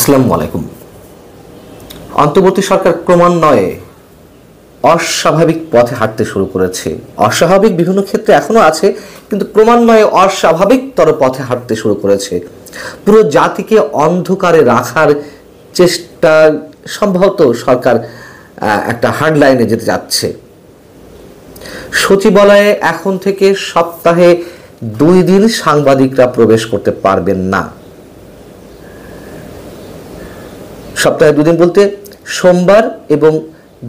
আসসালামু আলাইকুম। অন্তর্বর্তী সরকার ক্রমান্বয়ে অস্বাভাবিক পথে হাঁটতে শুরু করেছে। অস্বাভাবিক বিভিন্ন ক্ষেত্রে এখনো আছে, কিন্তু ক্রমান্বয়ে অস্বাভাবিকতর পথে হাঁটতে শুরু করেছে। পুরো জাতিকে অন্ধকারে রাখার চেষ্টা সম্ভবত সরকার একটা হার্ড লাইনে যেতে যাচ্ছে। সচিবালয়ে এখন থেকে সপ্তাহে 2 দিন সাংবাদিকরা প্রবেশ করতে পারবেন না। সপ্তাহে 2 দিন বলতে সোমবার এবং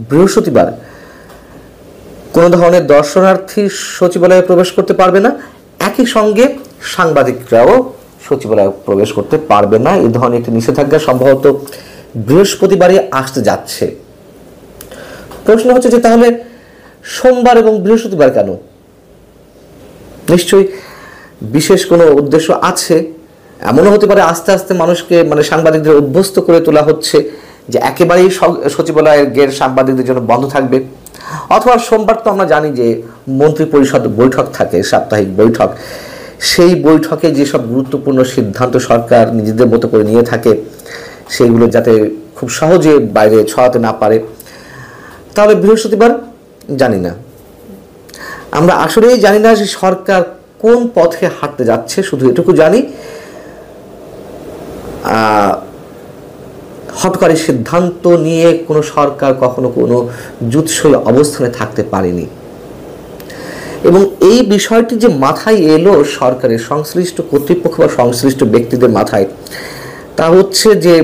বৃহস্পতিবার কোনো ধরনের দর্শনার্থী সচিবালয়ে প্রবেশ করতে পারবে না। একই সঙ্গে সাংবাদিকরাও সচিবালয়ে প্রবেশ করতে পারবে না। এই ধরনের একটি নিষেধাজ্ঞা সম্ভবত বৃহস্পতিবারে আসতে যাচ্ছে। প্রশ্ন হচ্ছে যে তাহলে সোমবার এবং বৃহস্পতিবার কেন? নিশ্চয়ই বিশেষ কোনো উদ্দেশ্য আছে। এমনও হতে পারে আস্তে আস্তে মানুষকে সাংবাদিকদের অভ্যস্ত করে তোলা হচ্ছে যে একেবারেই সচিবালয়ের গেট সাংবাদিকদের জন্য বন্ধ থাকবে। অথবা সোমবার তো আমরা জানি যে মন্ত্রী পরিষদ বৈঠক থাকে, সাপ্তাহিক বৈঠক। সেই বৈঠকে যেসব গুরুত্বপূর্ণ সিদ্ধান্ত সরকার নিজেদের মতো করে নিয়ে থাকে সেইগুলো যাতে খুব সহজে বাইরে ছড়াতে না পারে। তাহলে বৃহস্পতিবার জানি না, আমরা আসলেই জানি না যে সরকার কোন পথে হাঁটতে যাচ্ছে। শুধু এটুকু জানি হঠকারী সিদ্ধান্ত নিয়ে কোনো সরকার কখনো কোনো জুৎসই অবস্থানে থাকতে পারেনি। এবং এই বিষয়টি যে মাথায় এলো সরকারের সংশ্লিষ্ট কর্তৃপক্ষ বা সংশ্লিষ্ট ব্যক্তিদের মাথায়, তা হচ্ছে যে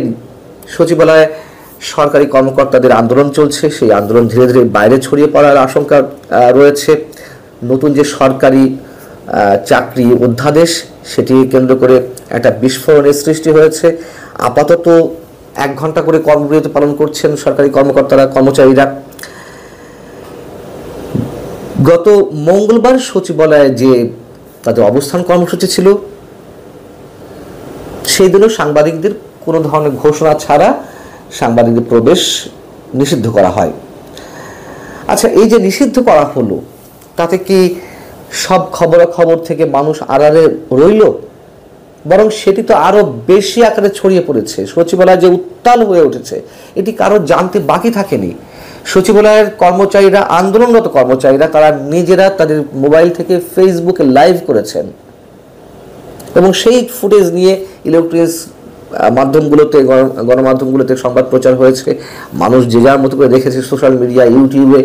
সচিবালয়ে সরকারি কর্মকর্তাদের আন্দোলন চলছে। সেই আন্দোলন ধীরে ধীরে বাইরে ছড়িয়ে পড়ার আশঙ্কা রয়েছে। নতুন যে সরকারি চাকরি অধ্যাদেশ, সেটি কেন্দ্র করে একটা বিস্ফোরণের সৃষ্টি হয়েছে। আপাতত 1 ঘন্টা করে কর্মবিরতি পালন করছেন সরকারি কর্মকর্তারা, কর্মচারীরা। গত মঙ্গলবার সচিবালয়ে যে তাদের অবস্থান কর্মসূচি ছিল, সেই দিনও সাংবাদিকদের কোনো ধরনের ঘোষণা ছাড়া সাংবাদিকদের প্রবেশ নিষিদ্ধ করা হয়। আচ্ছা, এই যে নিষিদ্ধ করা হলো, তাতে কি সব খবরাখবর থেকে মানুষ আড়ালে রইল? বরং সেটি তো আরো বেশি আকারে ছড়িয়ে পড়েছে। সচিবালয় যে উত্তাল হয়ে উঠেছে, এটি কারো জানতে বাকি থাকেনি। সচিবালয়ের কর্মচারীরা, আন্দোলনরত কর্মচারীরা, তারা নিজেরা তাদের মোবাইল থেকে ফেসবুকে লাইভ করেছেন এবং সেই ফুটেজ নিয়ে ইলেকট্রনিক্স মাধ্যমগুলোতে, গণমাধ্যমগুলোতে সংবাদ প্রচার হয়েছে। মানুষ যে যার মতো করে দেখেছে সোশ্যাল মিডিয়া, ইউটিউবে।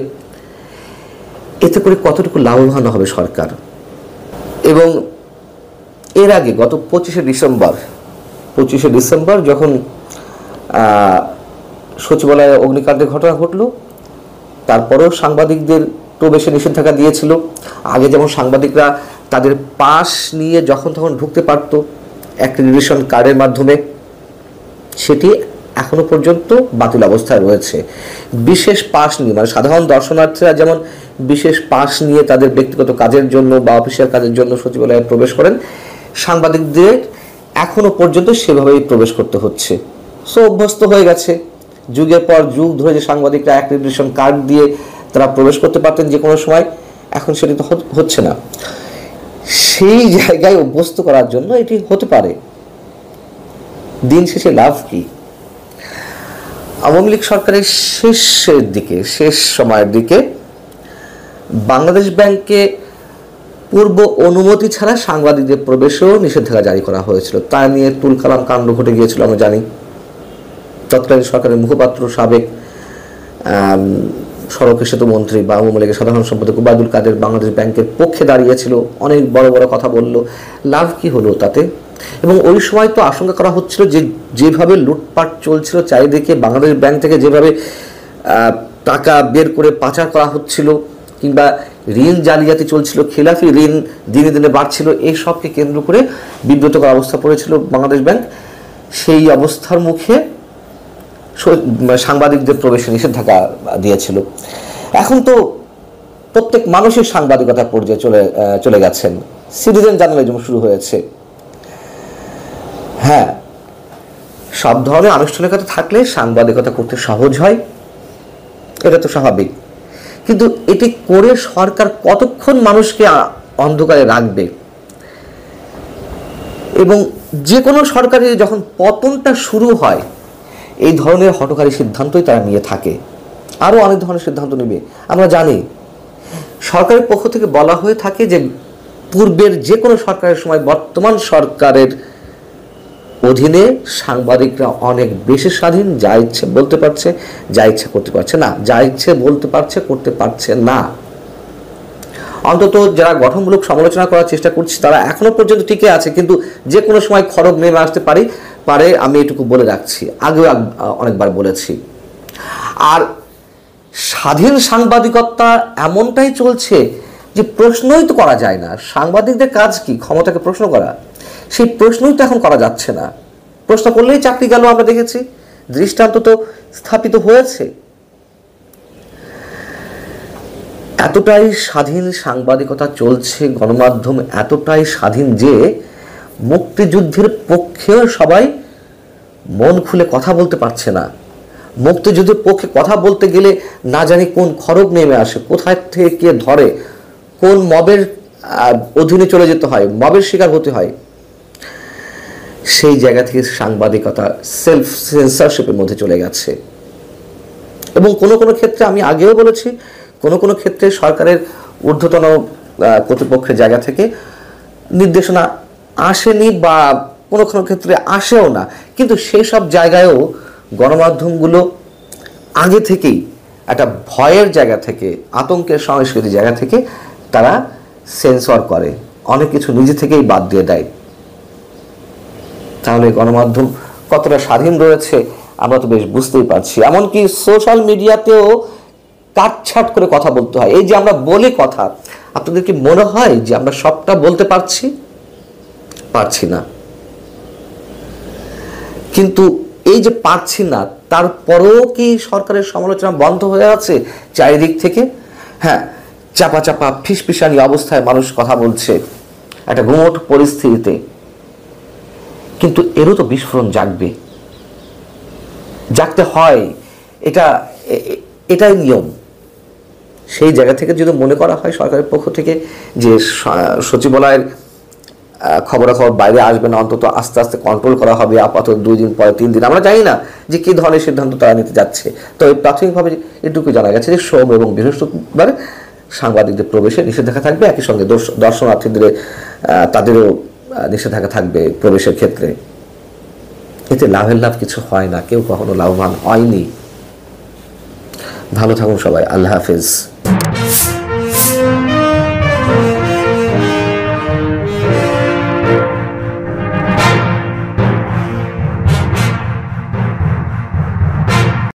এতে করে কতটুকু লাভবান হবে সরকার? এবং এর আগে গত 25শে ডিসেম্বর যখন সচিবালয়ে অগ্নিকাণ্ডের ঘটনা ঘটল, তারপরেও সাংবাদিকদের প্রবেশে নিষেধাজ্ঞা দিয়েছিল। আগে যেমন সাংবাদিকরা তাদের পাস নিয়ে যখন তখন ঢুকতে পারত অ্যাক্রেডিটেশন কার্ডের মাধ্যমে, সেটি এখনো পর্যন্ত বাতিল অবস্থায় রয়েছে। বিশেষ পাস নিয়ে, সাধারণ দর্শনার্থীরা যেমন বিশেষ পাস নিয়ে তাদের ব্যক্তিগত কাজের জন্য বা অফিসিয়াল কাজের জন্য সচিবালয়ে প্রবেশ করেন, সাংবাদিকদের এখনো পর্যন্ত সেভাবেই প্রবেশ করতে হচ্ছে। অভ্যস্ত হয়ে গেছে। যুগের পর যুগ ধরে যে সাংবাদিকরা অ্যাক্রেডিটেশন কার্ড দিয়ে তারা প্রবেশ করতে পারতেন যে কোনো সময়, এখন সেটি তো হচ্ছে না। সেই জায়গায় অভ্যস্ত করার জন্য এটি হতে পারে। দিন শেষে লাভ কি? আওয়ামী লীগ সরকারের শেষ সময়ের দিকে বাংলাদেশ ব্যাংকে পূর্ব অনুমতি ছাড়া সাংবাদিকদের প্রবেশেও নিষেধাজ্ঞা জারি করা হয়েছিল। তা নিয়ে তুলকালাম কাণ্ড ঘটে গিয়েছিল, আমরা জানি। তৎকালীন সরকারের মুখপাত্র, সাবেক সড়ক সেতু মন্ত্রী বা আওয়ামী লীগের সাধারণ সম্পাদক ওবায়দুল কাদের বাংলাদেশ ব্যাংকের পক্ষে দাঁড়িয়েছিল, অনেক বড় বড় কথা বলল। লাভ কি হলো তাতে? এবং ওই সময় তো আশঙ্কা করা হচ্ছিল যে যেভাবে লুটপাট চলছিল চারিদিকে, বাংলাদেশ ব্যাংক থেকে যেভাবে টাকা বের করে পাচার করা হচ্ছিল, কিংবা ঋণ জালিয়াতি চলছিল, খেলাফি ঋণ দিনে দিনে বাড়ছিল, এই সবকে কেন্দ্র করে বিব্রতকর অবস্থা পড়েছিল বাংলাদেশ ব্যাংক। সেই অবস্থার মুখে সাংবাদিকদের প্রবেশে নিষেধাজ্ঞা দিয়েছিল। এখন তো প্রত্যেক মানুষের সাংবাদিকতা পর্যায়ে চলে গেছেন। সিটিজেন জার্নালিজম শুরু হয়েছে। হ্যাঁ, সব ধরনের আনুষ্ঠানিকতা থাকলে সাংবাদিকতা করতে সহজ হয়, এটা তো স্বাভাবিক। কিন্তু এটি করে সরকার কতক্ষণ মানুষকে অন্ধকারে রাখবে? এবং যে কোনো সরকারের যখন পতনটা শুরু হয় এই ধরনের হঠকারী সিদ্ধান্তই তারা নিয়ে থাকে, আরও অনেক ধরনের সিদ্ধান্ত নেবে। আমরা জানি সরকারের পক্ষ থেকে বলা হয়ে থাকে যে পূর্বের যে কোনো সরকারের সময় বর্তমান সরকারের অধীনে সাংবাদিকরা অনেক বেশি স্বাধীন, যা ইচ্ছে বলতে পারছে, যা ইচ্ছে করতে পারছে না, যা ইচ্ছে বলতে পারছে, করতে পারছে না। অন্তত যারা গঠনমূলক সমালোচনা করার চেষ্টা করছে তারা এখনো পর্যন্ত টিকে আছে, কিন্তু যে কোনো সময় খড়গ নেমে আসতে পারে, আমি এটুকু বলে রাখছি, আগেও অনেকবার বলেছি। আর স্বাধীন সাংবাদিকতা এমনটাই চলছে যে প্রশ্নই তো করা যায় না। সাংবাদিকদের কাজ কি? ক্ষমতাকে প্রশ্ন করা। সেই প্রশ্নই তো এখন করা যাচ্ছে না। প্রশ্ন করলেই চাকরি গেল, আমরা দেখেছি, দৃষ্টান্ত তো স্থাপিত হয়েছে। এতটাই স্বাধীন সাংবাদিকতা চলছে, গণমাধ্যম এতটাই স্বাধীন যে মুক্তিযুদ্ধের পক্ষেও সবাই মন খুলে কথা বলতে পারছে না। মুক্তিযুদ্ধের পক্ষে কথা বলতে গেলে না জানি কোন খড়গ নেমে আসে, কোথায় থেকে কে ধরে, কোন মবের অধীনে চলে যেতে হয়, মবের শিকার হতে হয়। সেই জায়গা থেকে সাংবাদিকতা সেলফ সেন্সরশিপের মধ্যে চলে গেছে। এবং কোনো কোনো ক্ষেত্রে, আমি আগেও বলেছি, কোনো কোনো ক্ষেত্রে সরকারের ঊর্ধ্বতন কর্তৃপক্ষের জায়গা থেকে নির্দেশনা আসেনি বা কোনো কোনো ক্ষেত্রে আসেও না, কিন্তু সেই সব জায়গায়ও গণমাধ্যমগুলো আগে থেকেই একটা ভয়ের জায়গা থেকে, আতঙ্কের সংস্কৃতির জায়গা থেকে তারা সেন্সর করে, অনেক কিছু নিজে থেকেই বাদ দিয়ে দেয়। তাহলে গণমাধ্যম কতটা স্বাধীন রয়েছে আমরা তো বেশ বুঝতেই পারছি। এমনকি সোশ্যাল মিডিয়াতেও কাটছাট করে কথা বলতে হয়। এই যে আমরা বলি কথা, আপনাদের কি মনে হয় যে আমরা সবটা বলতে পারছি না? কিন্তু এই যে পারছি না, তারপরেও কি সরকারের সমালোচনা বন্ধ হয়ে আছে চারিদিক থেকে? হ্যাঁ, চাপা চাপা ফিসফিসানি অবস্থায় মানুষ কথা বলছে একটা গুমোট পরিস্থিতিতে, কিন্তু এরও তো বিস্ফোরণ জাগতে হয়, এটাই নিয়ম। সেই জায়গা থেকে যদি মনে করা হয় সরকারের পক্ষ থেকে যে সচিবালয়ের খবরাখবর বাইরে আসবে না, অন্তত আস্তে আস্তে কন্ট্রোল করা হবে, আপাতত 2 দিন পরে 3 দিন, আমরা জানি না যে কী ধরনের সিদ্ধান্ত তারা নিতে যাচ্ছে। তো প্রাথমিকভাবে এটুকু জানা গেছে যে সোম এবং বৃহস্পতিবার সাংবাদিকদের প্রবেশে নিষেধাজ্ঞা থাকবে, একই সঙ্গে দর্শনার্থীদের তাদেরও নিষেধাজ্ঞা থাকবে প্রবেশের ক্ষেত্রে। এতে লাভ কিছু হয় না, কেউ কখনো লাভবান হয়নি। ভালো থাকুন সবাই, আল্লাহ হাফেজ।